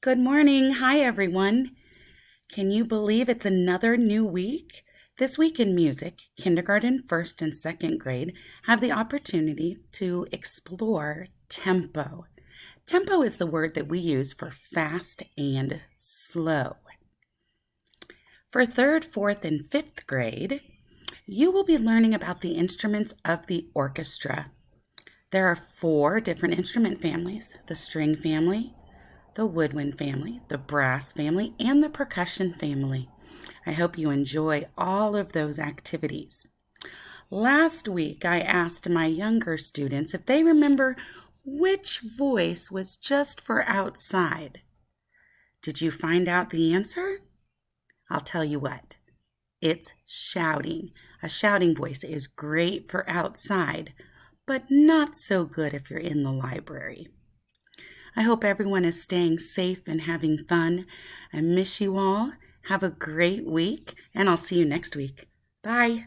Good morning. Hi, everyone. Can you believe it's another new week? This week in music, kindergarten, first, and second grade have the opportunity to explore tempo. Tempo is the word that we use for fast and slow. For third, fourth, and fifth grade, you will be learning about the instruments of the orchestra. There are four different instrument families: the string family, the woodwind family, the brass family, and the percussion family. I hope you enjoy all of those activities. Last week, I asked my younger students if they remember which voice was just for outside. Did you find out the answer? I'll tell you what. It's shouting. A shouting voice is great for outside, but not so good if you're in the library. I hope everyone is staying safe and having fun. I miss you all. Have a great week, and I'll see you next week. Bye.